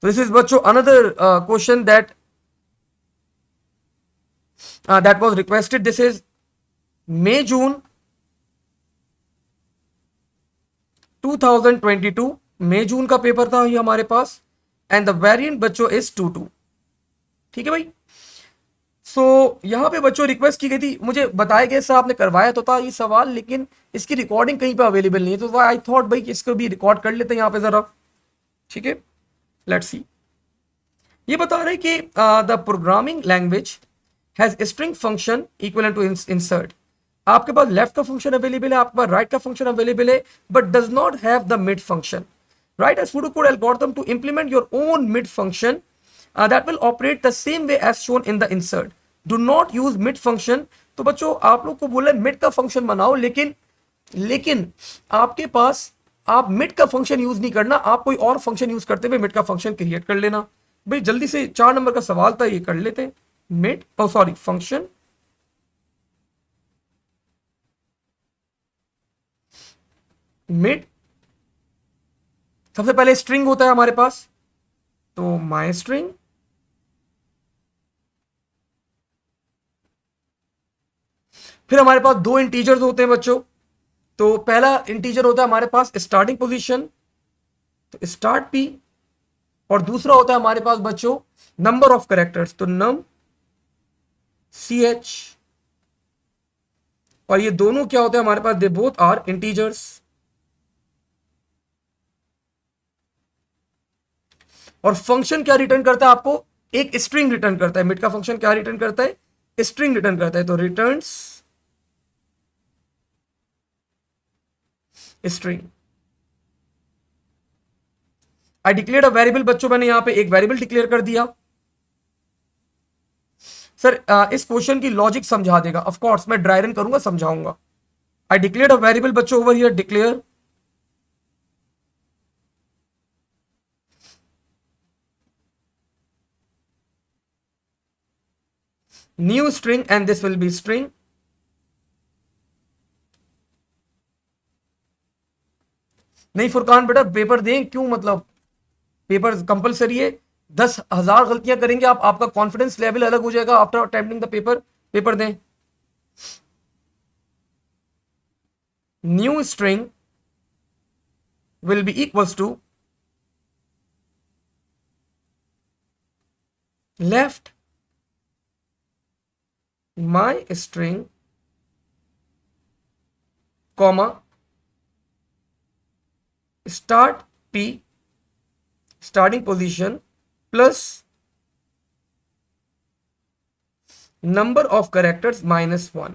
तो this is बच्चों another question that was requested. This is May June 2022, मई जून का paper था ये हमारे पास, एंड द वेरिएंट बच्चों इज 22। ठीक है भाई। सो यहाँ पे बच्चों रिक्वेस्ट की गई थी, मुझे बताया गया सर आपने करवाया तो था ये सवाल, लेकिन इसकी रिकॉर्डिंग कहीं पे अवेलेबल नहीं है, तो आई थॉट भाई इसको भी रिकॉर्ड कर लेते हैं यहाँ पे जरा। ठीक है, लेट्स सी। ये बता रहे कि the programming language has string function equal to insert. आपके पास लेफ्ट का फंक्शन अवेलेबल है, आपके पास राइट का फंक्शन अवेलेबल है, but does not have the mid function. Write a pseudocode algorithm to implement your own mid function that will operate the same way as shown in the insert. Do not use mid function। तो बच्चों आप लोग को बोला mid का function बनाओ, लेकिन आपके पास आप मिड का फंक्शन यूज नहीं करना, आप कोई और फंक्शन यूज करते हुए मिड का फंक्शन क्रिएट कर लेना। भाई जल्दी से 4 नंबर का सवाल था, ये कर लेते हैं। मिड सॉरी फंक्शन मिड, सबसे पहले स्ट्रिंग होता है हमारे पास, तो माई स्ट्रिंग, फिर हमारे पास दो इंटीजर्स होते हैं बच्चों। तो पहला इंटीजर होता है हमारे पास स्टार्टिंग पोजीशन, तो स्टार्ट पी, और दूसरा होता है हमारे पास बच्चों नंबर ऑफ कैरेक्टर्स, तो नम सी एच। और ये दोनों क्या होते हैं हमारे पास, दे बोथ आर इंटीजर्स। और फंक्शन क्या रिटर्न करता है आपको, एक स्ट्रिंग रिटर्न करता है। मिड का फंक्शन क्या रिटर्न करता है, स्ट्रिंग रिटर्न करता है, तो returns string. I declare a variable, बच्चों मैंने यहां पे एक वेरिएबल डिक्लेयर कर दिया। सर इस क्वेश्चन की लॉजिक समझा देगा, ऑफ कोर्स मैं ड्राई रन करूंगा, समझाऊंगा। आई डिक्लेयर अ वेरिएबल बच्चों over here, declare new string and this will be string. नहीं फुरकान बेटा पेपर दें क्यों, मतलब पेपर कंपलसरी है। 10,000 गलतियां करेंगे आप, आपका कॉन्फिडेंस लेवल अलग हो जाएगा after attempting the paper. Paper दें। New string will be equals to left my string comma start p starting position plus number of characters -1।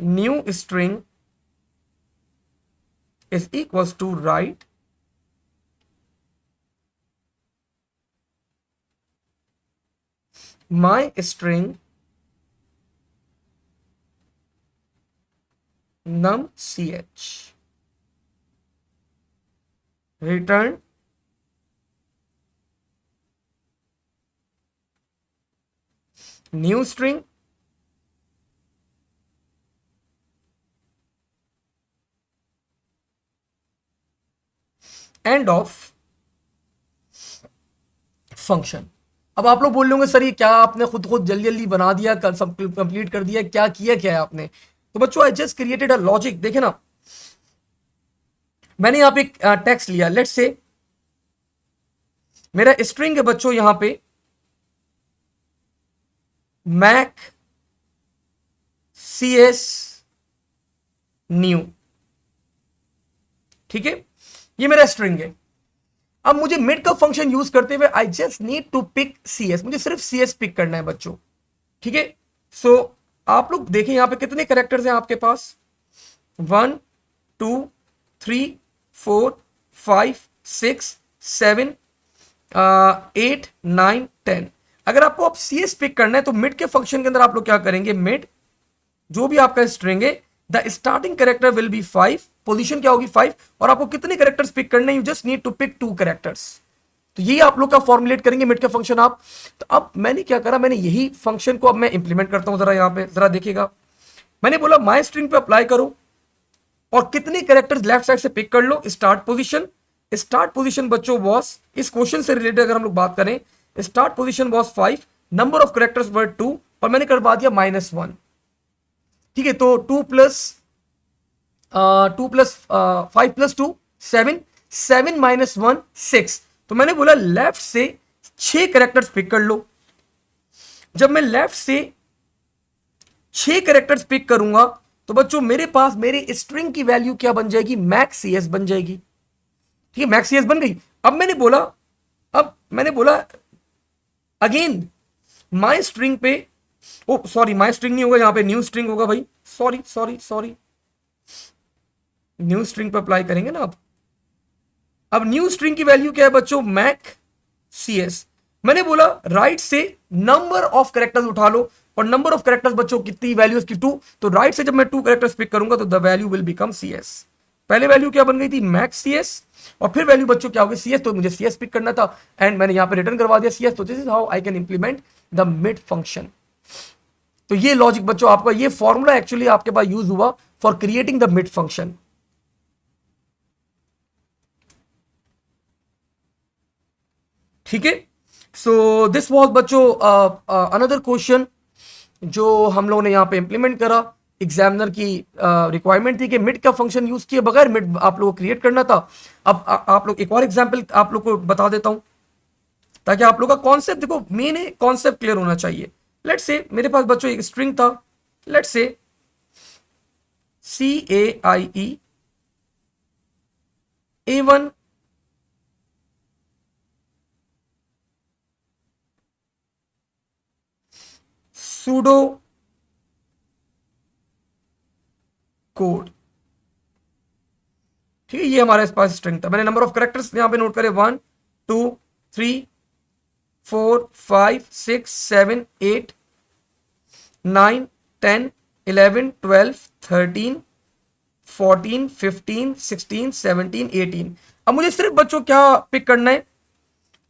New string is equals to write my string num ch return new string end of function. अब आप लोग बोल रहे होंगे sir ये क्या आपने खुद जल्दी जल्दी बना दिया, कल सब कंप्लीट कर दिया, क्या किया है आपने। तो बच्चों I just created a logic. देखे ना, मैंने यहां पे एक टेक्स्ट लिया, लेट्स से मेरा स्ट्रिंग है बच्चों यहां पे मैक सी एस न्यू। ठीक है, ये मेरा स्ट्रिंग है। अब मुझे मिड का फंक्शन यूज करते हुए I just need to pick C S, मुझे सिर्फ सी एस पिक करना है बच्चों। ठीक है, सो आप लोग देखें यहां पे कितने कैरेक्टर्स हैं आपके पास, 1 2 3 4 5 6 7 8 9 10। अगर आपको अब सी एस पिक करना है तो मिड के फंक्शन के अंदर आप लोग क्या करेंगे, मिड जो भी आपका स्ट्रिंग है the starting character will be 5, position क्या होगी 5, और आपको कितने कैरेक्टर्स पिक करने, you just need to pick 2 characters. तो यही आप लोग का फॉर्मुलेट करेंगे मिड का फंक्शन आप। तो अब मैंने क्या करा, मैंने यही फंक्शन को अब मैं इंप्लीमेंट करता हूं, जरा यहां पे जरा देखिएगा। मैंने बोला माई स्ट्रिंग पे अप्लाई करो और कितने कैरेक्टर्स लेफ्ट साइड से पिक कर लो, स्टार्ट पोजीशन स्टार्ट पोजीशन बच्चों वॉज, इस क्वेश्चन से रिलेटेड अगर हम लोग बात करें, start position was 5, number of characters were 2 और मैंने करवा दिया -1। ठीक है, तो 5 + 2 7, 7 - 1 6। तो मैंने बोला लेफ्ट से 6 करेक्टर्स पिक कर लो। जब मैं लेफ्ट से 6 करेक्टर्स पिक करूंगा तो बच्चों मेरे पास मेरी स्ट्रिंग की वैल्यू क्या बन जाएगी, मैक्स सीएस बन जाएगी। ठीक है, मैक्स सीएस बन गई। अब मैंने बोला अगेन माई स्ट्रिंग पे, ओ सॉरी माई स्ट्रिंग नहीं होगा, यहां पे न्यू स्ट्रिंग होगा भाई, सॉरी न्यू स्ट्रिंग पे अप्लाई करेंगे ना। अब न्यू स्ट्रिंग की वैल्यू क्या है बच्चों, मैक सीएस। मैंने बोला राइट से नंबर ऑफ कैरेक्टर्स उठा लो, और नंबर ऑफ कैरेक्टर्स बच्चों कितनी वैल्यूज की 2, तो राइट से जब मैं 2 कैरेक्टर्स पिक करूंगा तो the value will become CS. पहले वैल्यू क्या बन गई थी, मैक्स सीएस, और फिर वैल्यू बच्चों क्या होगी, सीएस। तो मुझे सीएस पिक करना था एंड मैंने यहां पे रिटर्न करवा दिया सीएस। तो this is how I can implement the mid function. तो ये लॉजिक बच्चों आपका, ये फॉर्मूला एक्चुअली आपके पास यूज हुआ for creating the mid function. ठीक है, सो दिस वॉज बच्चों अनदर क्वेश्चन जो हम लोगों ने यहां पे इंप्लीमेंट करा। एग्जामिनर की रिक्वायरमेंट थी कि मिड का फंक्शन यूज किए बगैर मिड आप लोगों को क्रिएट करना था। अब आप लोग एक और एग्जांपल आप लोग को बता देता हूं ताकि आप लोग का कॉन्सेप्ट, देखो मेन है कॉन्सेप्ट क्लियर होना चाहिए। लेट्स से मेरे पास बच्चों एक स्ट्रिंग था, let's say CAIE A1 pseudo code. ठीक है, ये हमारे पास स्ट्रिंग था। मैंने नंबर ऑफ कैरेक्टर्स यहां पे नोट करे 1 2 3 4 5 6 7 8 9 10 11 12 13 14 15 16 17 18। अब मुझे सिर्फ बच्चों क्या पिक करना है,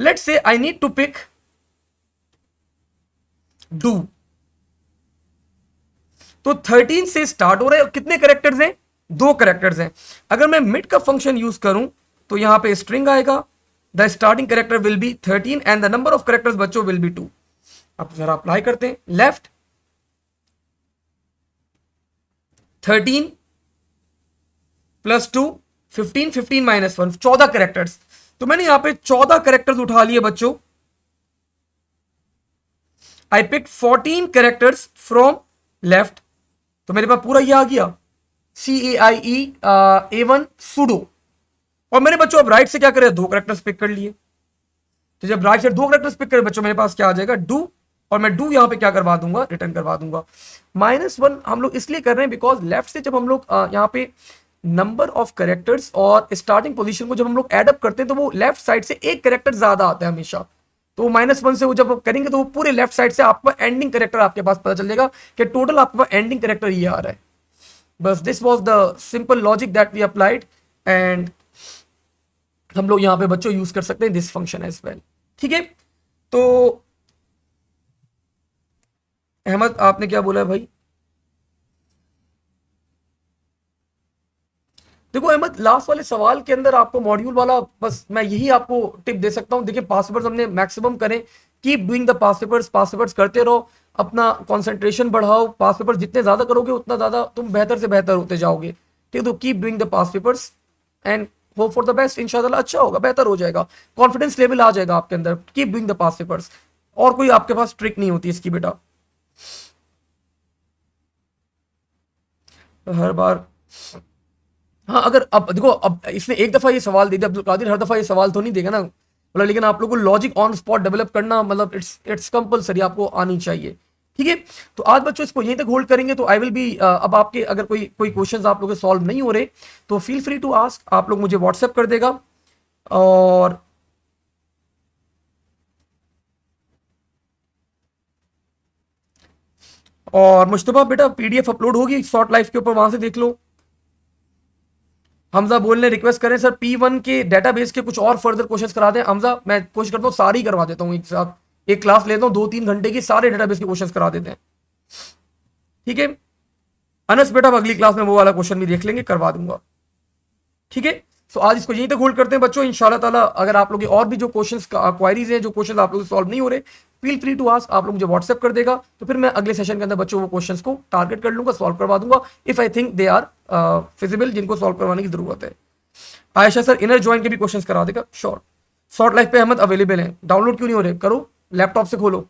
let's say I need to pick do. तो 13 से स्टार्ट हो रहा है और कितने कैरेक्टर्स हैं, 2 कैरेक्टर्स हैं। अगर मैं मिड का फंक्शन यूज करूं तो यहां पे स्ट्रिंग आएगा, the starting character will B 13 and the number of characters बच्चों विल बी 2। अब जरा अप्लाई करते हैं, लेफ्ट 13 + 2 15 15 - 1 14 कैरेक्टर्स। तो मैंने यहां पे 14 कैरेक्टर्स उठा लिए बच्चों। I pick 14 characters from left, तो मेरे पास पूरा ये आ गया CAIE A1 सूडो। और मैंने बच्चों अब राइट से क्या करे, 2 कैरेक्टर्स पिक कर लिए। तो जब राइट से 2 कैरेक्टर्स पिक करे बच्चों मेरे पास क्या आ जाएगा, डू। और मैं डू यहां पे क्या करवा दूंगा, रिटर्न करवा दूंगा। -1 हम लोग इसलिए कर रहे हैं बिकॉज लेफ्ट से जब हम लोग यहां पे नंबर ऑफ कैरेक्टर्स और स्टार्टिंग पोजीशन को जब हम लोग एडअप करते हैं तो वो लेफ्ट साइड से एक कैरेक्टर ज्यादा आता है हमेशा। तो -1 से वो जब करेंगे तो वो पूरे लेफ्ट साइड से आपका एंडिंग कैरेक्टर आपके पास पता चल जाएगा कि टोटल आपके पास एंडिंग कैरेक्टर ये आ रहा है। बस this was the simple logic that we applied and हम लोग यहां पे बच्चों यूज कर सकते हैं दिस फंक्शन एज वेल। ठीक है, तो अहमद आपने क्या बोला है भाई, देखो अहमद लास्ट वाले सवाल के अंदर आपको मॉड्यूल वाला बस मैं यही आपको टिप दे सकता हूं। देखिए पास पेपर्स हमने मैक्सिमम करें, keep doing the pass papers करते रहो, अपना कंसंट्रेशन बढ़ाओ। पास पेपर्स जितने ज्यादा करोगे उतना ज्यादा तुम बेहतर से बेहतर होते जाओगे। ठीक है, तो keep doing the pass papers and hope for the best. इंशाल्लाह अच्छा होगा, बेहतर हो जाएगा, कॉन्फिडेंस लेवल आ जाएगा आपके अंदर। Keep doing the pass papers, और कोई आपके पास ट्रिक नहीं होती इसकी बेटा। हर बार हाँ, अगर अब देखो अब इसने एक दफा ये सवाल दे दिया अब्दुल कादिर, हर दफा ये सवाल तो नहीं देगा ना बोला, लेकिन आप लोगों को लॉजिक ऑन स्पॉट डेवलप करना मतलब इट्स कंपलसरी, आपको आनी चाहिए। ठीक है, तो आज बच्चों इसको यहीं तक होल्ड करेंगे। तो आई विल बी अब आपके अगर कोई क्वेश्चंस आप लोगों के सॉल्व नहीं हो रहे तो फील फ्री टू आस्क, आप लोग मुझे व्हाट्सएप कर देगा। और मुश्तबा बेटा पीडीएफ अपलोड होगी शॉर्ट लाइफ के ऊपर, वहां से देख लो। हमजा बोलने रिक्वेस्ट करें सर P1 के डेटाबेस के कुछ और फर्दर क्वेश्चंस करा दें। हमजा मैं कोशिश करता हूँ सारी करवा देता हूँ एक साथ, एक क्लास लेता हूँ 2-3 घंटे की, सारे डेटाबेस के क्वेश्चंस करा देते हैं। ठीक है अनस बेटा, अगली क्लास में वो वाला क्वेश्चन भी देख लेंगे, करवा दूंगा। ठीक है, सो आज इसको यहीं तक होल्ड करते हैं बच्चों। इंशाल्लाह ताला अगर आप लोग के और भी जो क्वेश्चंस क्वायरीज हैं, जो क्वेश्चन आप लोग सॉल्व नहीं हो रहे, फील फ्री टू आस्क, आप लोग मुझे व्हाट्सएप कर देगा, तो फिर मैं अगले सेशन के अंदर बच्चों वो क्वेश्चंस को टारगेट कर लूंगा, सॉल्व करवा दूंगा if I think they are feasible, जिनको सॉल्व करवाने की जरूरत है। आयशा सर इनर जॉइंट के भी क्वेश्चंस करा देगा, श्योर। शॉर्ट लाइफ पे अहमद अवेलेबल है, डाउनलोड क्यों नहीं हो रहे, करो लैपटॉप से खोलो।